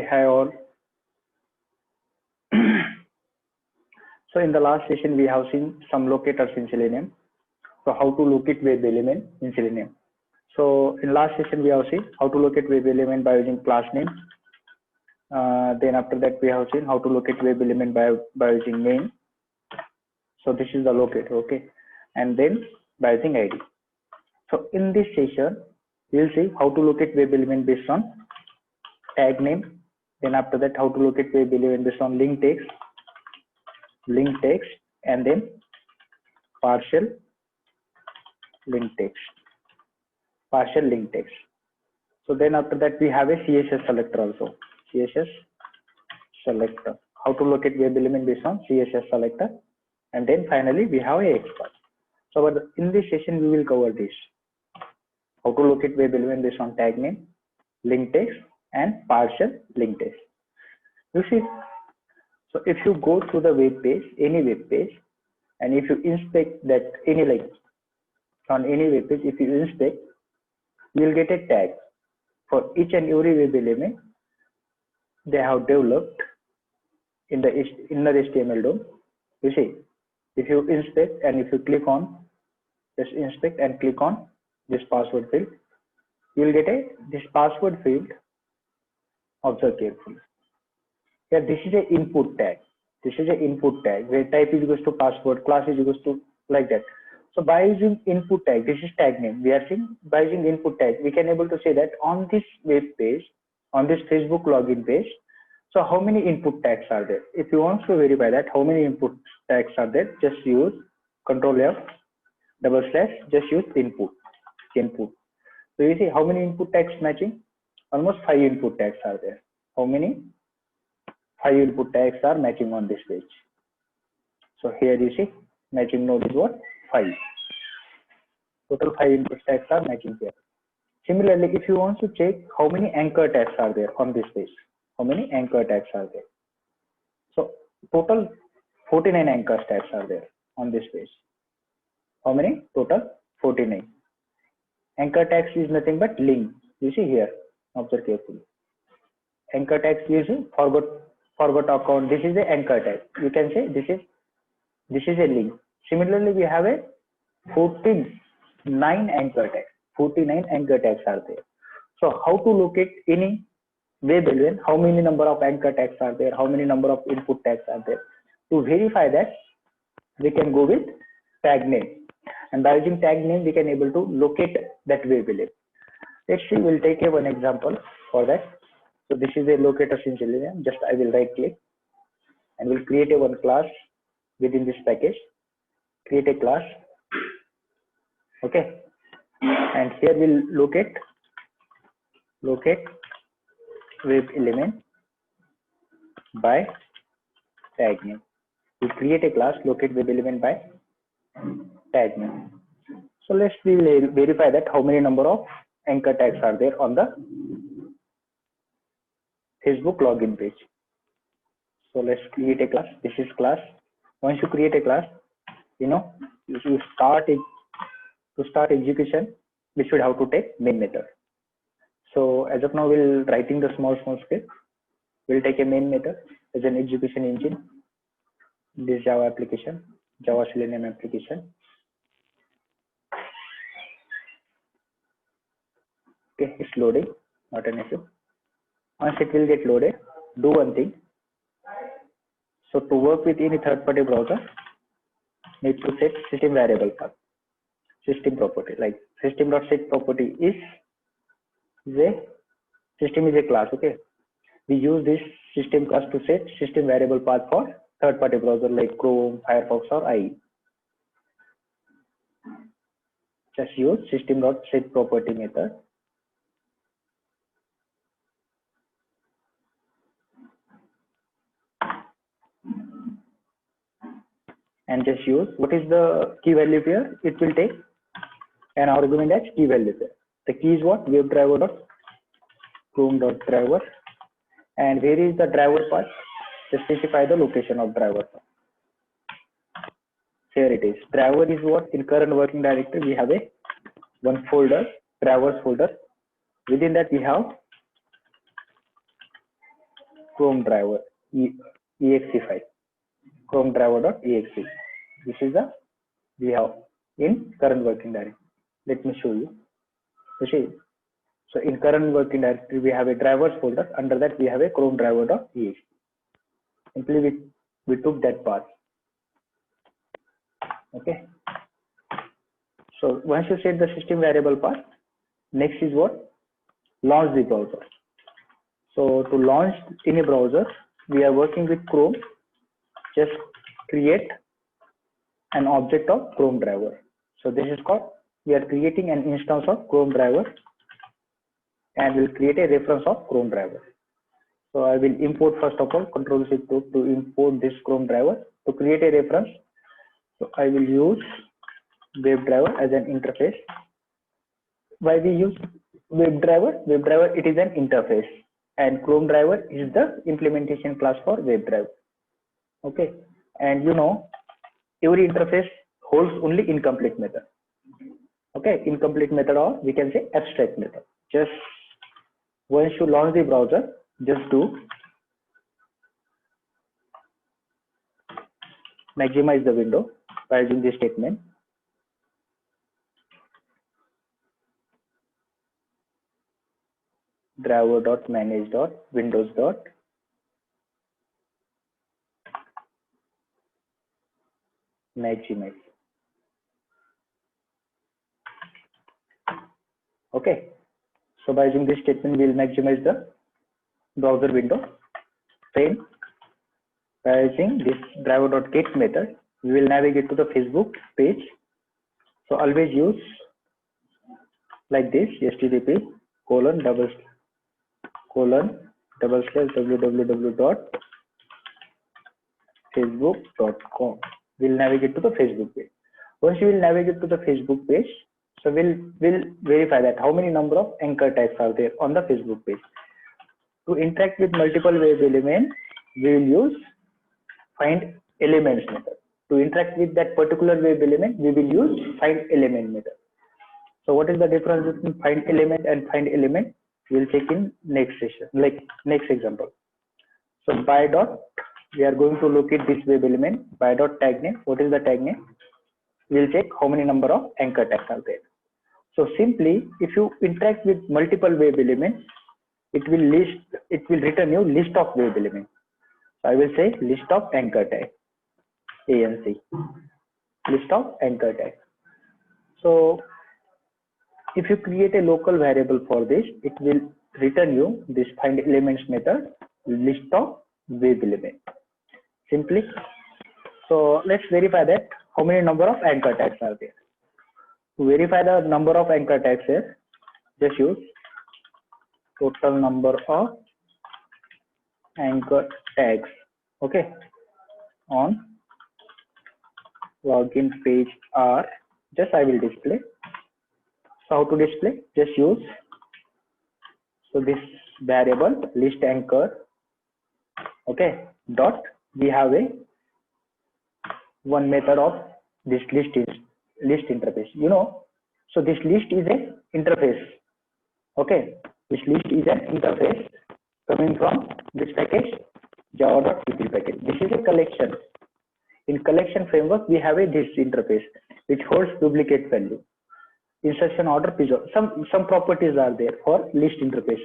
Hi all. So in the last session, we have seen some locators in Selenium. So how to locate web element in Selenium. So in last session, we have seen how to locate web element by using class name. Then after that, we have seen how to locate web element by using name. So this is the locator, okay? And then by using ID. So in this session, we'll see how to locate web element based on tag name. Then after that, how to locate web element based on link text, and then partial link text. So then after that, we have a CSS selector also. CSS selector. How to locate web element based on CSS selector. And then finally, we have a expert. So in this session, we will cover this. How to locate web element based on tag name, link text, and partial link text. You see, so if you go to the web page, any web page, and if you inspect that on any web page, if you inspect, you will get a tag for each and every web element they have developed in the inner HTML DOM. You see, if you inspect and if you click on, just inspect and click on this password field, you will get this password field. Observe carefully. Here, this is an input tag. Where type is equals to password, class is equals to like that. So by using input tag, this is tag name. We are saying by using input tag, we can able to say that on this web page, on this Facebook login page, so how many input tags are there? If you want to verify that how many input tags are there, just use Control F / just use input. So you see how many input tags matching? Almost 5 input tags are there. How many? 5 input tags are matching on this page. So here you see matching node is what? 5. Total 5 input tags are matching here. Similarly, if you want to check how many anchor tags are there on this page, how many anchor tags are there? So total 49 anchor tags are there on this page. How many? Total 49. Anchor tags is nothing but link. You see here. Observe carefully. Anchor tags is forgot account. This is the anchor tag. You can say this is a link. Similarly, we have a 49 anchor tags. 49 anchor tags are there. So how to locate any web element? How many number of anchor tags are there? How many number of input tags are there? To verify that, we can go with tag name. And by using tag name, we can able to locate that web element. Let's see, we'll take one example for that. So this is a locator in Selenium. Just I will right click and we'll create a one class within this package. Create a class. Okay. And here we'll locate web element by tag name. We create a class locate web element by tag name. So let's verify that how many number of anchor tags are there on the Facebook login page. So let's create a class. This is class. Once you create a class, you start it. To start execution, we should have to take main method. So as of now, we'll writing the small script. We'll take a main method as an execution engine. This Java application, Java Selenium application. Okay, it's loading, not an issue. Once it will get loaded, do one thing. So to work with any third-party browser, need to set system variable path, system property. Like system.set property is a class. Okay, we use this system class to set system variable path for third-party browser like Chrome, Firefox, or IE. Just use system.set property method. And just use what is the key value here. It will take an argument as key value here. The key is what? WebDriver.Chrome.driver. And where is the driver path? Just specify the location of driver path. Here it is. Driver is what? In current working directory, we have one folder, drivers folder. Within that, we have Chrome driver exe file, Chrome driver.exe. This is the we have in current working directory. Let me show you. You see, so in current working directory we have a drivers folder. Under that we have a Chrome driver.exe. Simply we took that path. Okay. So once you set the system variable path, next is what? Launch the browser. So to launch any browser, we are working with Chrome. Just create an object of Chrome driver. So this is called, we are creating an instance of Chrome driver and we'll create a reference of Chrome driver. So I will import first of all, Control+C to import this Chrome driver. To create a reference, so I will use WebDriver as an interface. Why we use WebDriver? WebDriver, it is an interface, and Chrome driver is the implementation class for WebDriver. Okay, and you know, every interface holds only incomplete method. Okay, incomplete method, or we can say abstract method. Just once you launch the browser, just do maximize the window by using this statement. driver.manage.windows.maximize. Okay, so by using this statement, we'll maximize the browser window. Then by using this driver.get method, we will navigate to the Facebook page. So always use like this, http://www.facebook.com. We'll navigate to the Facebook page. Once you will navigate to the Facebook page, so we'll verify that how many number of anchor tags are there on the Facebook page. To interact with multiple web elements, we will use find elements method. To interact with that particular web element, we will use find element method. So what is the difference between find element and find element? We'll check in next session, like next example. So by dot, we are going to locate this web element. By dot tag name. What is the tag name? We'll check how many number of anchor tags are there. So simply, if you interact with multiple web elements, it will return you list of web elements. So I will say list of anchor tag, ANC, list of anchor tag. So if you create a local variable for this, it will return you this find elements method, list of web elements. Simply. So let's verify that how many number of anchor tags are there. To verify the number of anchor tags here, just use total number of anchor tags. Okay, on login page are just I will display. So how to display? Just use so this variable list anchor. Okay, dot we have a one method of this list interface. You know, so this list is a interface. Okay, this list is an interface coming from this package java.cp package. This is a collection. In collection framework, we have a this interface which holds duplicate value, insertion order, pivot. Some properties are there for list interface.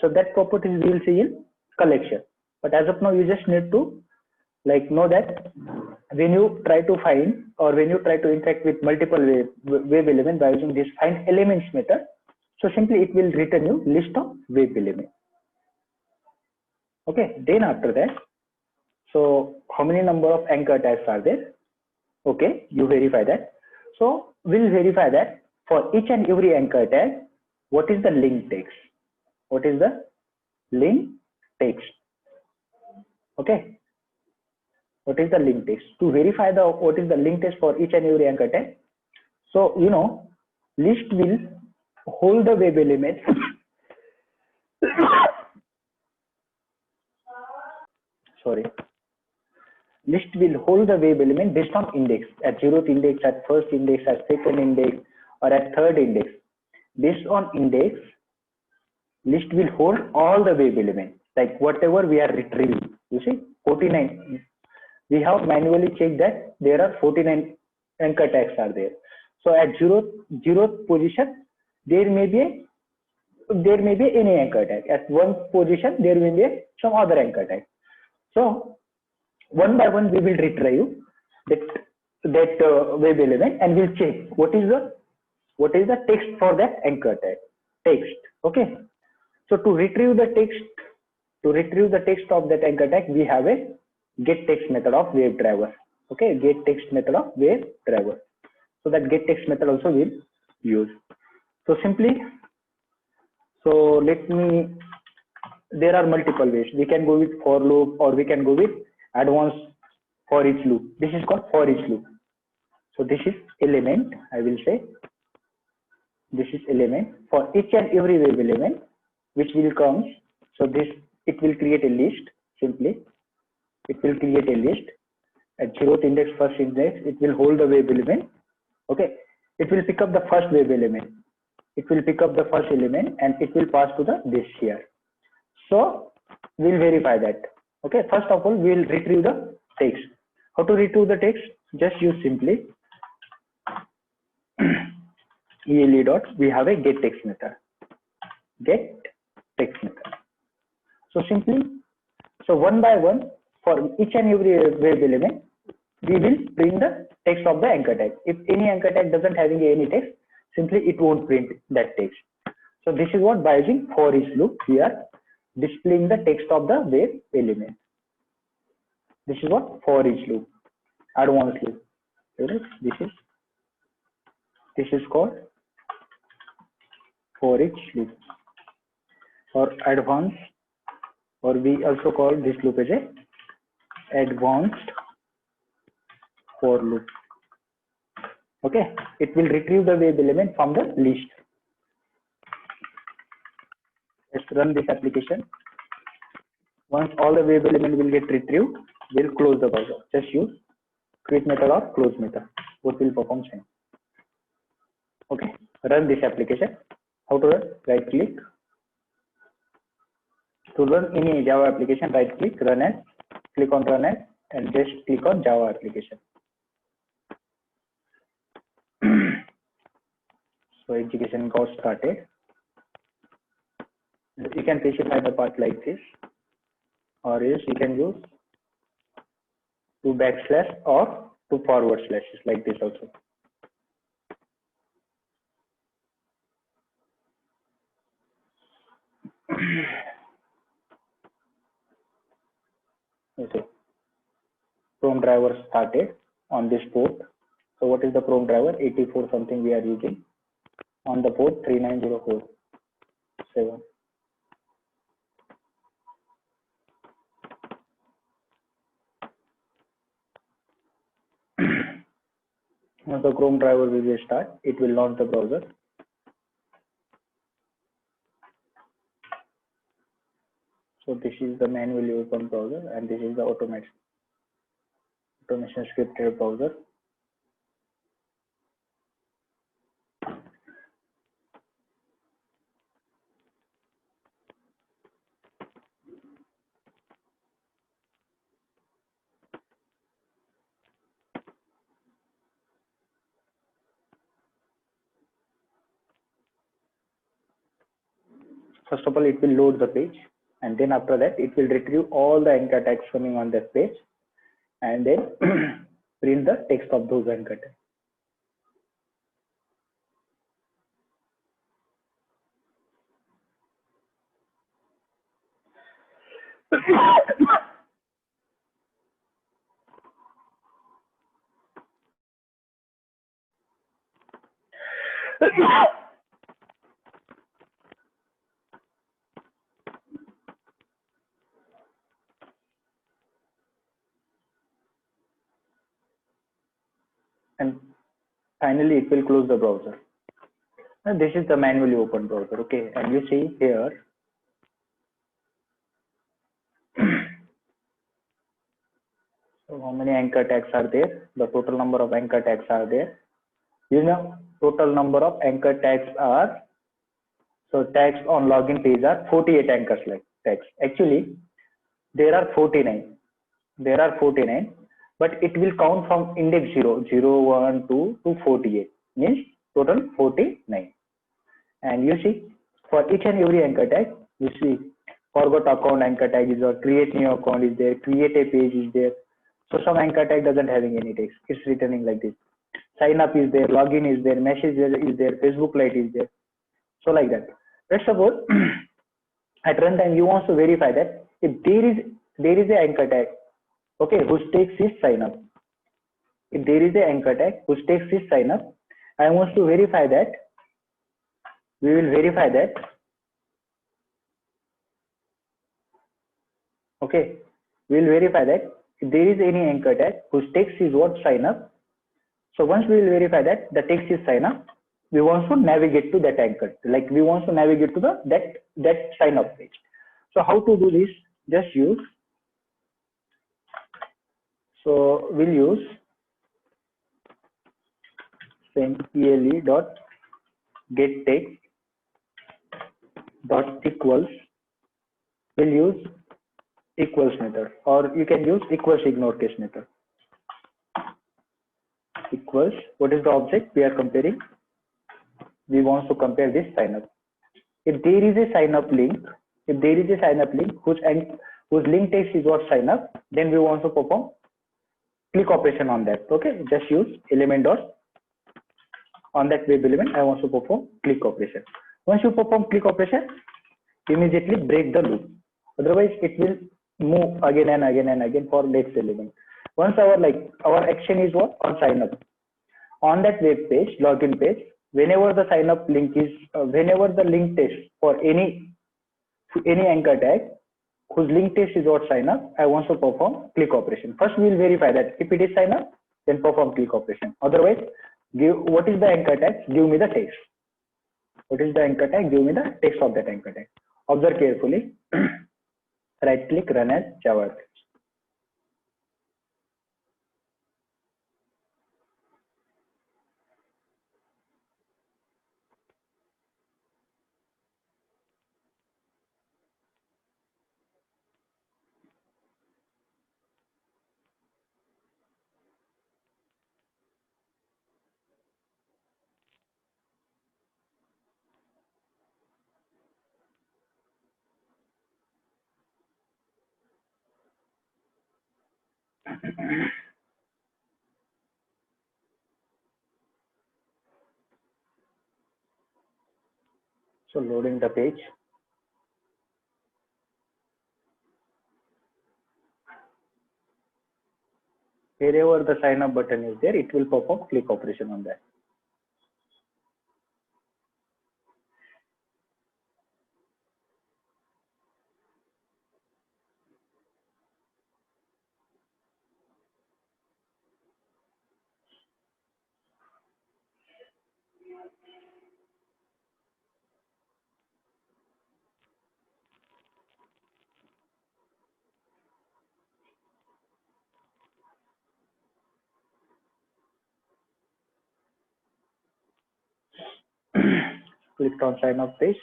So that properties we will see in collection. But as of now, you just need to like know that when you try to find or when you try to interact with multiple web elements by using this find elements method, so simply it will return you list of web elements. Okay, then after that, so how many number of anchor tags are there? Okay, you verify that. So we'll verify that for each and every anchor tag, what is the link text? What is the link text? Okay, what is the link text? To verify what is the link text for each and every anchor tag. So you know, list will hold the web element. Sorry. List will hold the web element based on index, at 0th index, at first index, at second index, or at third index. Based on index, list will hold all the web elements. like whatever we are retrieving. You see, 49. We have manually checked that there are 49 anchor tags are there. So at zeroth position, there may be any anchor tag. At one position, there will be some other anchor tag. So one by one, we will retrieve that web element and we'll check what is the text for that anchor tag. Text. Okay. So to retrieve the text of that anchor tag, we have a get text method of WebDriver. Okay, get text method of WebDriver. So that get text method also will use. So simply, there are multiple ways. We can go with for loop or we can go with advanced for each loop. This is called for each loop. So this is element, I will say. This is element for each and every web element which will come. So it will create a list. Simply, it will create a list at zeroth index, first index. It will hold the web element. Okay, it will pick up the first web element. It will pick up the first element and it will pass to this here. So we'll verify that. Okay, first of all, we'll retrieve the text. How to retrieve the text? Just use simply ELE dot. We have a get text method. Get text method. So simply, so one by one for each and every web element, we will print the text of the anchor tag. If any anchor tag doesn't having any text, simply it won't print that text. So this is what by using for each loop we are displaying the text of the web element. This is what for each loop, advanced loop. This is called for each loop or advanced, or we also call this loop as a advanced for loop. Okay, it will retrieve the web element from the list. Let's run this application. Once all the web element will get retrieved, we'll close the browser. Just use quit method or close method. Both will perform same. Okay, run this application. How to run? Right click. To run any Java application, right click, run as, click on run as, and just click on Java application. So execution got started. You can specify the path like this, or else you can use 2 backslash or 2 forward slashes like this also. Okay. Chrome driver started on this port. So what is the Chrome driver? 84 something we are using on the port 39047. Once the Chrome driver will start, it will launch the browser. So this is the manually open browser and this is the automation scripted browser. First of all, it will load the page, and then after that, it will retrieve all the anchor tags coming on that page, and then print the text of those anchor tags. And finally, it will close the browser. And this is the manually open browser. Okay, and you see here. So how many anchor tags are there? The total number of anchor tags are there. You know, total number of anchor tags are, so tags on login page are 48 anchors like. tags. Actually, there are 49. There are 49, but it will count from index 0, 0, 1, 2 to 48. Means total 49. And you see, for each and every anchor tag, you see forgot account anchor tag is there, create new account is there, create a page is there. So some anchor tag doesn't having any text. It's returning like this. Sign up is there, login is there, message is there, Facebook Lite is there. So like that. Let's suppose at runtime you want to verify that if there is a anchor tag, okay, whose text is sign up. If there is a anchor tag whose text is sign up, I want to verify that. We will verify that. Okay, we will verify that if there is any anchor tag whose text is what sign up. So once we will verify that the text is sign up, we want to navigate to that anchor, like we want to navigate to the that sign up page. So how to do this? Just use. So we'll use same ele dot get text dot equals. We'll use equals method, or you can use equals ignore case method. Equals, what is the object we are comparing? We want to compare this sign up. If there is a sign up link, whose link text is what sign up, then we want to perform click operation on that. Okay, just use element dot on that web element. I want to perform click operation. Once you perform click operation, immediately break the loop. Otherwise, it will move again and again and again for next element. Once our action is what on sign up on that web page, login page. Whenever the sign up link is, whenever the link text for any anchor tag whose link text is what sign up, I want to perform click operation. First, we will verify that if it is sign up, then perform click operation. Otherwise, give what is the anchor tag? Give me the text. What is the anchor tag? Give me the text of that anchor tag. Observe carefully. Right click, run as Java. So loading the page. Wherever the sign up button is there, it will perform click operation on that. Clicked on sign up page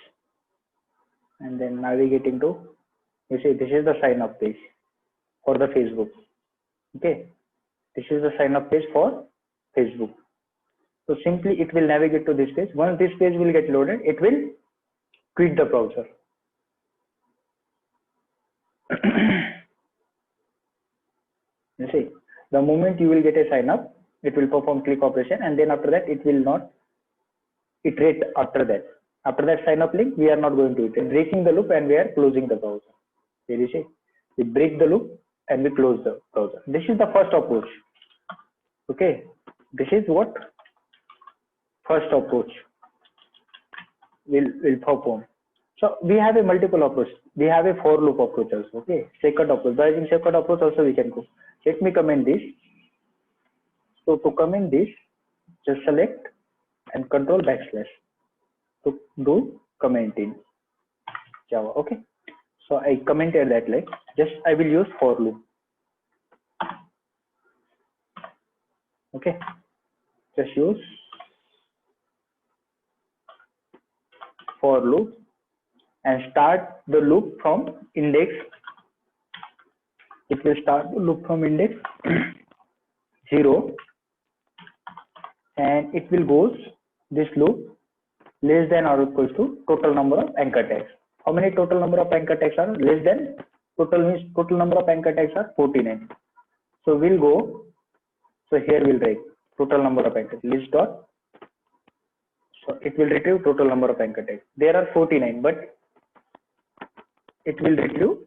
and then navigating to, you see, this is the sign up page for the Facebook. Okay, this is the sign up page for Facebook. So simply it will navigate to this page. Once this page will get loaded, it will quit the browser. You see, the moment you will get a sign up, it will perform click operation, and then after that it will not iterate after that. After that sign up link, we are not going to iterate. Breaking the loop and we are closing the browser. Here you see, we break the loop and we close the browser. This is the first approach. Okay, this is what first approach will perform. So we have a multiple approach. We have a for loop approach also. Okay, second approach. By using second approach also we can go. Let me comment this. So to comment this, just select and control backslash to do commenting Java. Okay, so I commented that, like, just I will use for loop. Okay, just use for loop and start the loop from index. It will start the loop from index 0, and it will goes this loop less than or equals to total number of anchor tags. How many total number of anchor tags are less than? Total means total number of anchor tags are 49. So we'll go. So here we'll write total number of anchor list dot. So it will retrieve total number of anchor tags. There are 49, but it will retrieve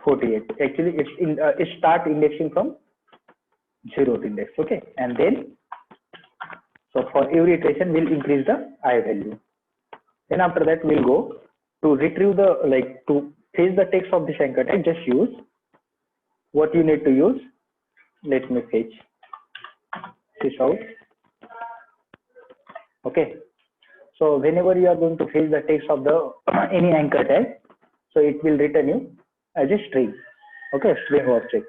48. Actually, it start indexing from 0th index. Okay, and then so for every iteration we'll increase the I value. Then after that we'll go to retrieve the to fetch the text of this anchor tag. Just use what you need to use. Let me fetch this out. Okay, so whenever you are going to fetch the text of the any anchor tag, so it will return you as a string. Okay, string object.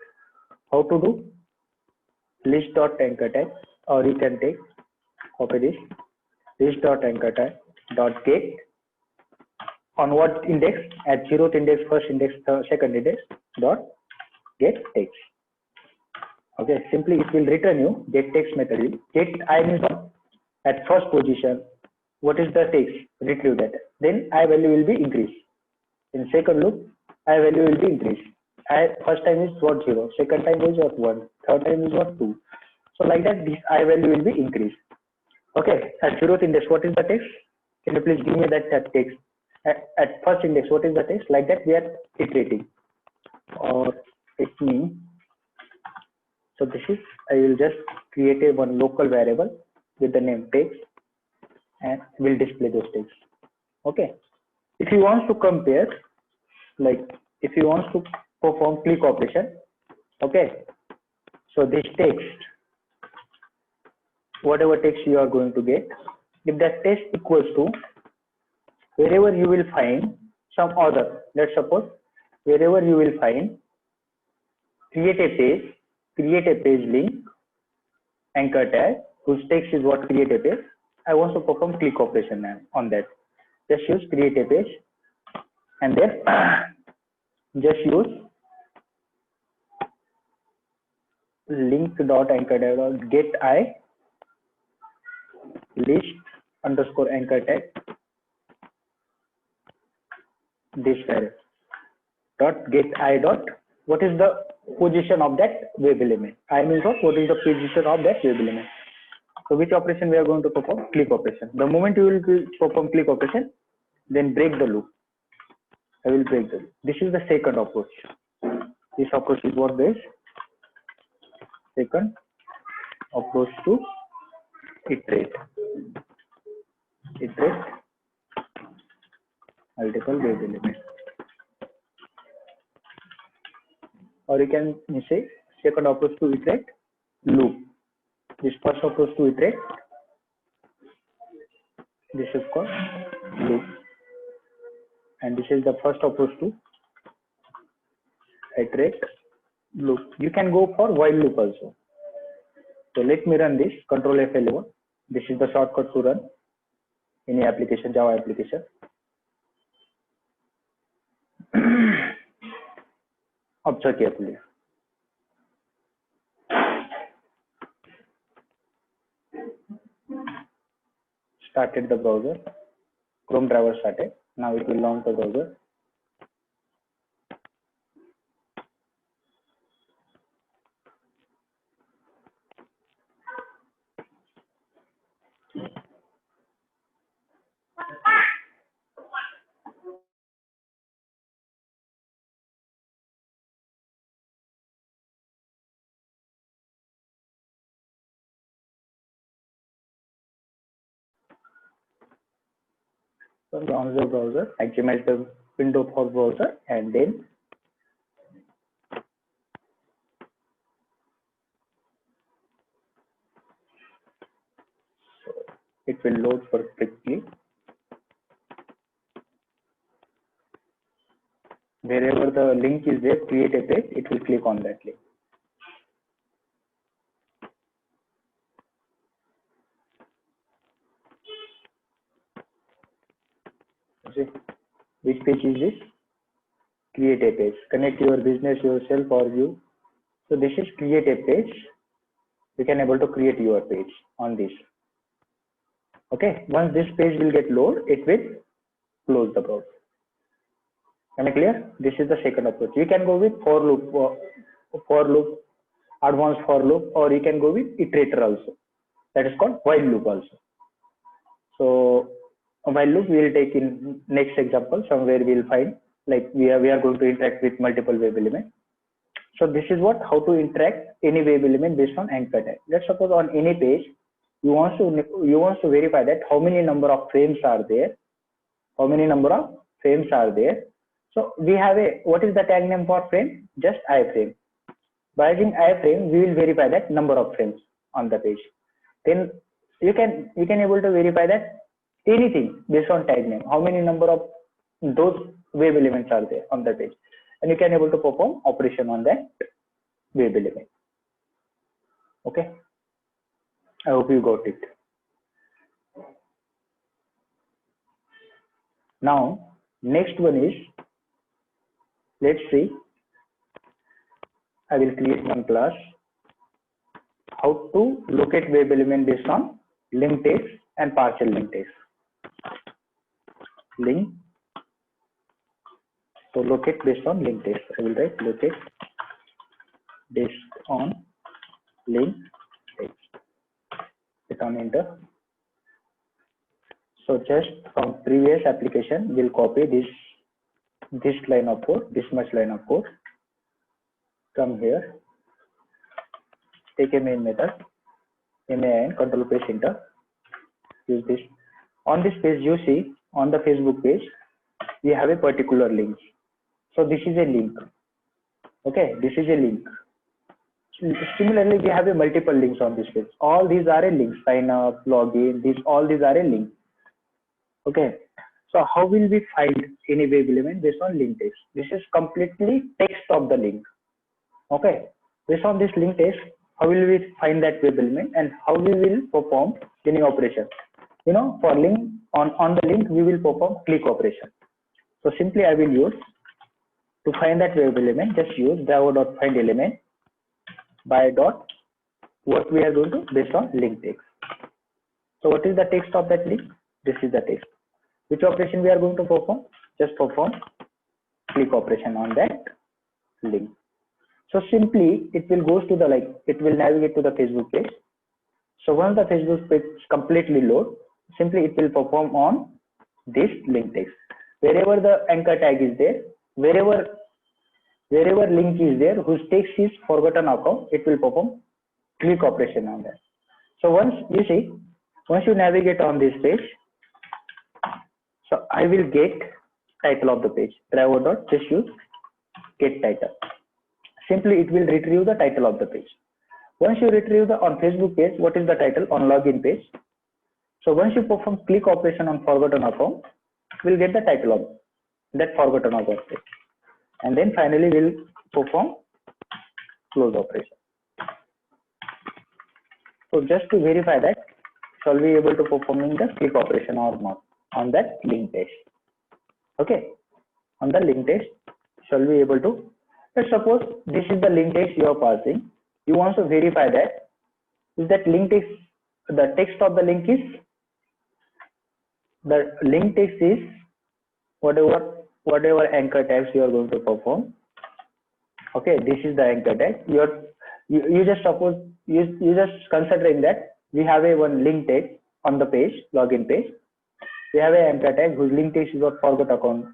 How to do? List dot anchor tag, or you can take copy this list dot anchor tag dot get on what index? At 0th index, first index, second index dot get text. Okay, simply it will return you get text method. Get I means at first position. What is the text? Retrieve that. Then I value will be increased. In second loop, I value will be increased. First time is what 0, second time is what 1, third time is what 2. So like that, this I value will be increased. Okay, at 0th index, what is the text? Can you please give me that text? At first index, what is the text? Like that, we are iterating. Or let me. So this is, I will just create a one local variable with the name text, and will display those text. Okay. If you want to compare, if you want to perform click operation, okay. So this text, whatever text you are going to get, if that text equals to wherever you will find some other, let's suppose wherever you will find create a page link anchor tag whose text is what create a page. I want to perform click operation on that. Just use create a page, and then just use link dot anchor tag dot get I list underscore anchor tag this variable dot get I dot what is the position of that web element. I means what is the position of that web element. So which operation we are going to perform? Click operation. The moment you will perform click operation, then break the loop. I will break the loop. This is the second approach. This approach is what this second approach to iterate multiple web elements. Or you can say second approach to iterate loop. This first approach to iterate, this is called loop, and this is the first approach to iterate loop. You can go for while loop also. So let me run this. Control F11. This is the shortcut to run any application, Java application. Observe carefully. Started the browser. Chrome driver started. Now it will launch the browser. So launch the browser. Maximize the window for browser, and then it will load perfectly. Wherever the link is there, create a page, it will click on that link. see, which page is this? Create a page. Connect your business yourself or you. So this is create a page. You can able to create your page on this. Okay. Once this page will get load, it will close the browser. Am I clear? This is the second approach. You can go with for loop, advanced for loop, or you can go with iterator also. That is called while loop also. So while loop we will take in next example. Somewhere we will find like we are going to interact with multiple web elements. So this is what how to interact any web element based on anchor tag. Let's suppose on any page you want to verify that how many number of frames are there. How many number of frames are there? So we have a what is the tag name for frame? Just iframe. By using iframe, we will verify that number of frames on the page. Then you can able to verify that anything based on tag name. How many number of those web elements are there on the page, and you can able to perform operation on that web element. Okay. I hope you got it. Now next one is, let's see, I will create one class. How to locate web element based on linked text and partial linked text. Link. So locate based on linked text. I will write locate based on linked text. Hit on enter. So just from previous application, we'll copy this line of code, this much line of code. Come here. Take a main method, main, control press enter. Use this. On this page, you see on the Facebook page, we have a particular link. So this is a link. Okay, this is a link. Similarly, we have a multiple links on this page. All these are a link. Sign up, login. All these are a link. Okay. So how will we find any web element based on link text? This is completely text of the link. Okay. Based on this link text, how will we find that web element and how we will perform any operation? You know, for link on the link, we will perform click operation. So simply I will use to find that web element, just use java.find element by dot what we are going to based on link text. So what is the text of that link? This is the text. Which operation we are going to perform? Just perform click operation on that link. So simply it will goes to the it will navigate to the Facebook page. So once the Facebook page is completely load, simply it will perform on this link text. Wherever the anchor tag is there, wherever link is there whose text is forgotten account, it will perform click operation on that. So once you navigate on this page, so I will get title of the page. Driver dot just use get title. Simply it will retrieve the title of the page. Once you retrieve on Facebook page, what is the title on login page? So once you perform click operation on forgotten account, we'll get the title of that forgotten account page. And then finally we'll perform close operation. So just to verify that, shall we able to performing the click operation or not on that link text? Okay, on the link text, shall we able to? Let's suppose this is the link text you are passing. You want to verify that is that link text, the text of the link is whatever anchor tags you are going to perform. Okay, this is the anchor tag. You just suppose you just considering that we have a one link tag on the page, login page. We have an anchor tag whose link text is what forgot account.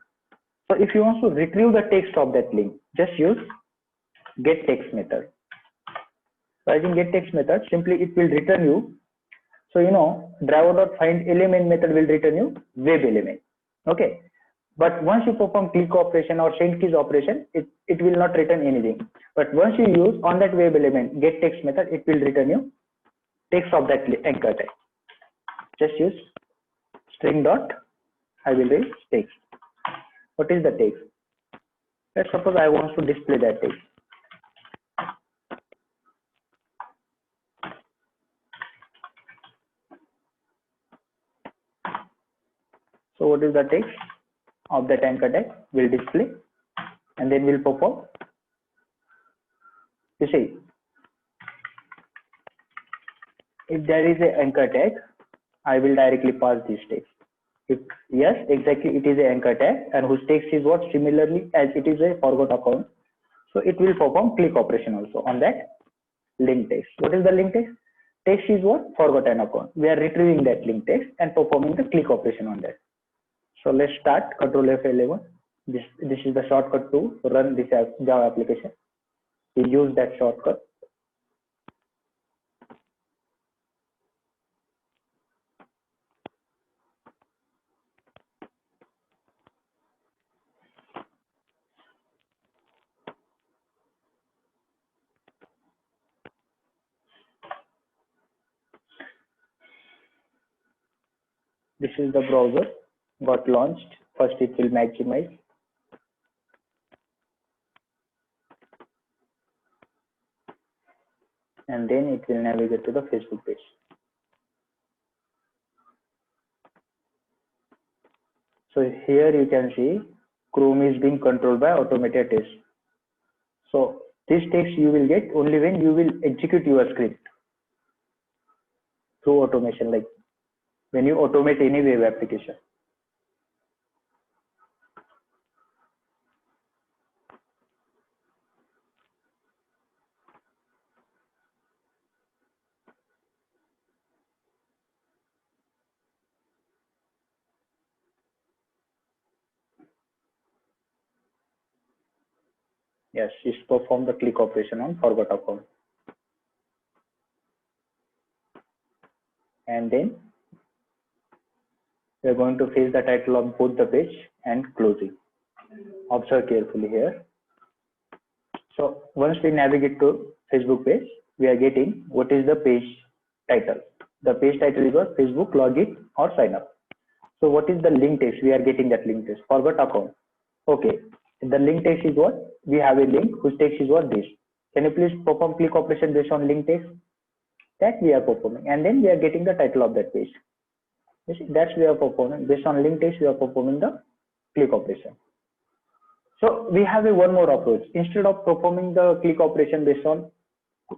So if you want to retrieve the text of that link, just use get text method. So using get text method, simply it will return you. So you know, driver.find element method will return you web element. Okay. But once you perform click operation or send keys operation, it will not return anything. But once you use on that web element get text method, it will return you text of that anchor tag. Just use string dot, I will read text. What is the text? Let's suppose I want to display that text. So what is the text? of that anchor tag will display, and then we'll perform. You see, if there is an anchor tag, I will directly pass this text. If yes, exactly, it is an anchor tag, and whose text is what? Similarly, as it is a forgot account, so it will perform click operation also on that link text. What is the link text? Text is what? Forgotten account. We are retrieving that link text and performing the click operation on that. So let's start. Control F11. This is the shortcut to run this Java application. We use that shortcut. This is the browser got launched. First it will maximize. And then it will navigate to the Facebook page. So here you can see Chrome is being controlled by automated text. So this text you will get only when you will execute your script through automation, like when you automate any web application. Yes, it's perform the click operation on forgot account. And then we are going to face the title of both the page and closing. Observe carefully here. So once we navigate to Facebook page, we are getting what is the page title. The page title is what? Facebook login or sign up. So what is the link text? We are getting that link text. Forgot account. Okay. The link text is what? We have a link whose text is what? This. Can you please perform click operation based on link text? That we are performing. And then we are getting the title of that page. You see, that's we are performing. Based on link text, we are performing the click operation. So we have a one more approach. Instead of performing the click operation based on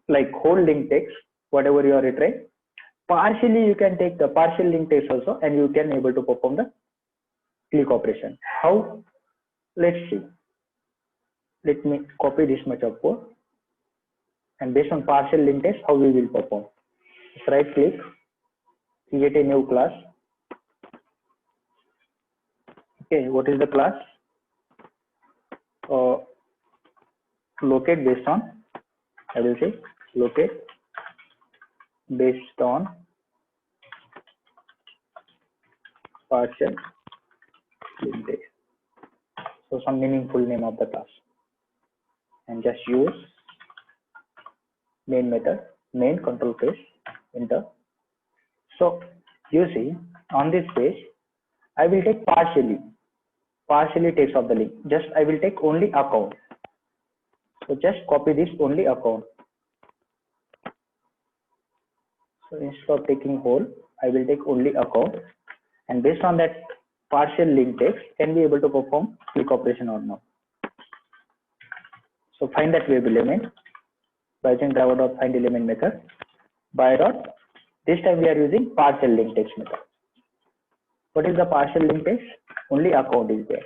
like whole link text, whatever you are retrieving, partially you can take the partial link text also, and you can able to perform the click operation. How? Let's see. Let me copy this much of code, and based on partial link text, how we will perform. Just right click, create a new class. Okay, what is the class? Locate based on, I will say locate based on partial link text. So some meaningful name of the class, and just use main method, main control page, enter. So you see on this page, I will take partially text of the link. Just I will take only account. So just copy this only account. So instead of taking whole, I will take only account, and based on that partial link text, can be able to perform click operation or not. So find that web element by using driver.find element method. By dot, this time we are using partial link text method. What is the partial link text? Only account is there.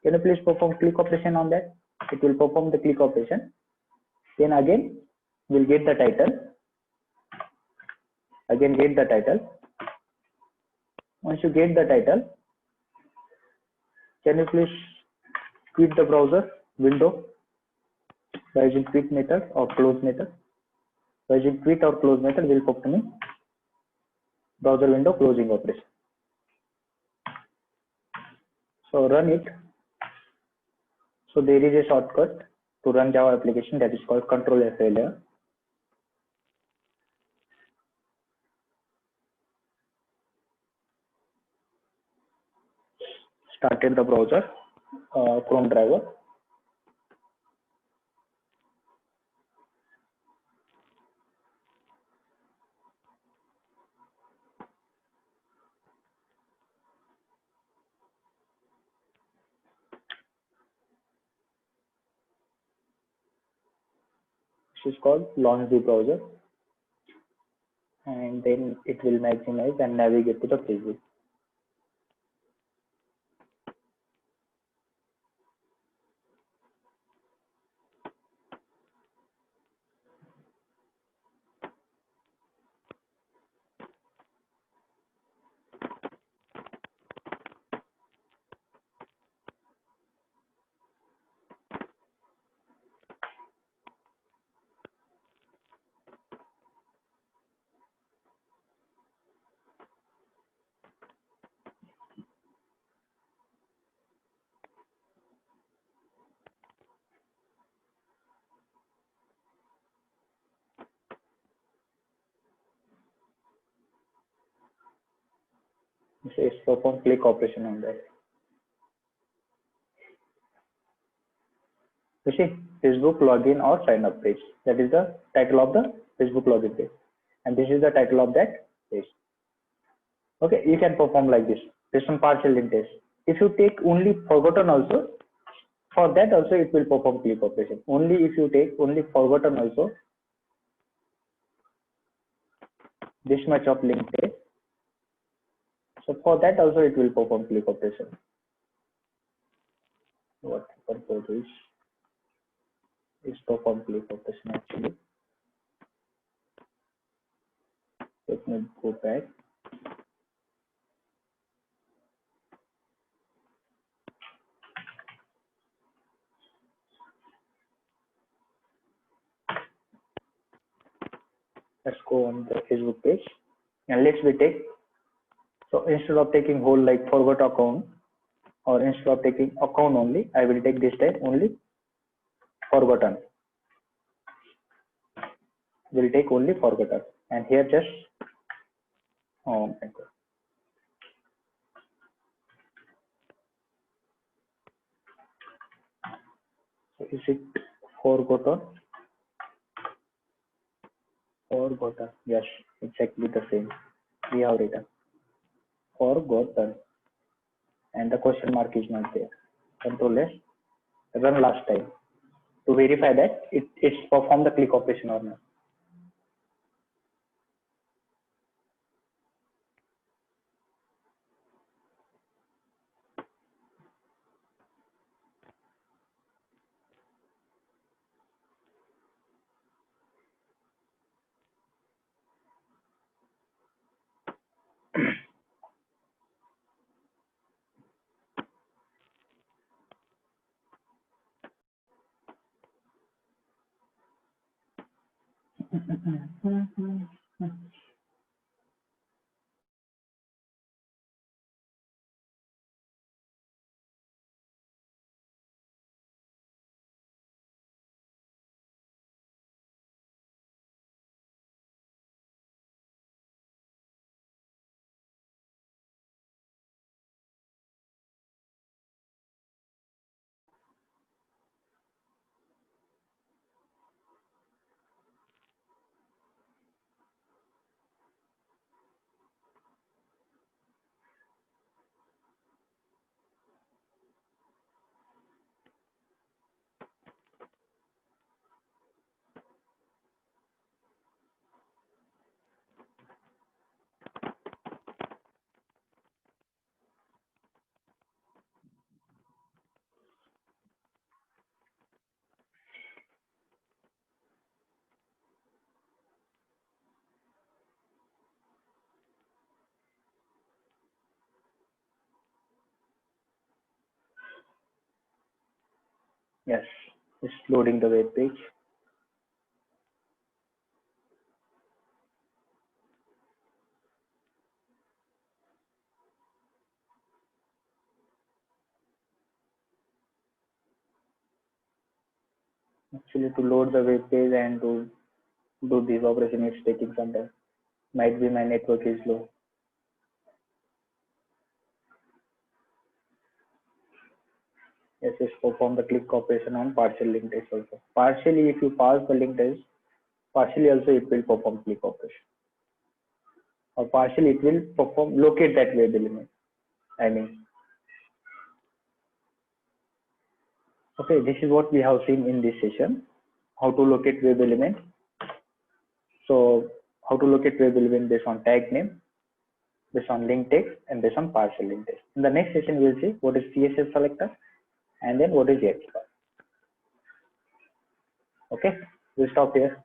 Can you please perform click operation on that? It will perform the click operation. Then again, we'll get the title. Again, get the title. Once you get the title, can you please quit the browser window by using quit method or close method? By using quit or close method, will perform browser window closing operation. So run it. So there is a shortcut to run Java application that is called Control F11. Started the browser, Chrome driver. This is called launch the browser, and then it will maximize and navigate to the Facebook. It says perform click operation on that. You see, Facebook login or sign up page. That is the title of the Facebook login page, and this is the title of that page. Okay, you can perform like this based on partial link test. If you take only forgotten also, for that also it will perform click operation. Only if you take only forgotten also, this much of link test. So for that also it will perform click operation. What purpose is perform click operation actually. Let me go back. Let's go on the Facebook page and let's we take. So instead of taking whole like forgot account, or instead of taking account only, I will take this time only forgotten. Will take only forgotten, and here just, oh my god. So is it forgotten? Forgotten. Yes, exactly the same. We have written forgotten, and the question mark is not there. Control S. Run last time to verify that it's performed the click operation or not. Yes, it's loading the web page. Actually, to load the web page and to do this operation, it's taking some time. Might be my network is low. Yes, it's perform the click operation on partial link test also. Partially, if you pass the link test, partially also it will perform click operation. Or partially it will perform locate that web element. I mean, okay, this is what we have seen in this session. how to locate web element. So how to locate web element based on tag name, based on link text, and based on partial link text. In the next session, we'll see what is CSS selector and then what is the expert. Okay, we'll stop here.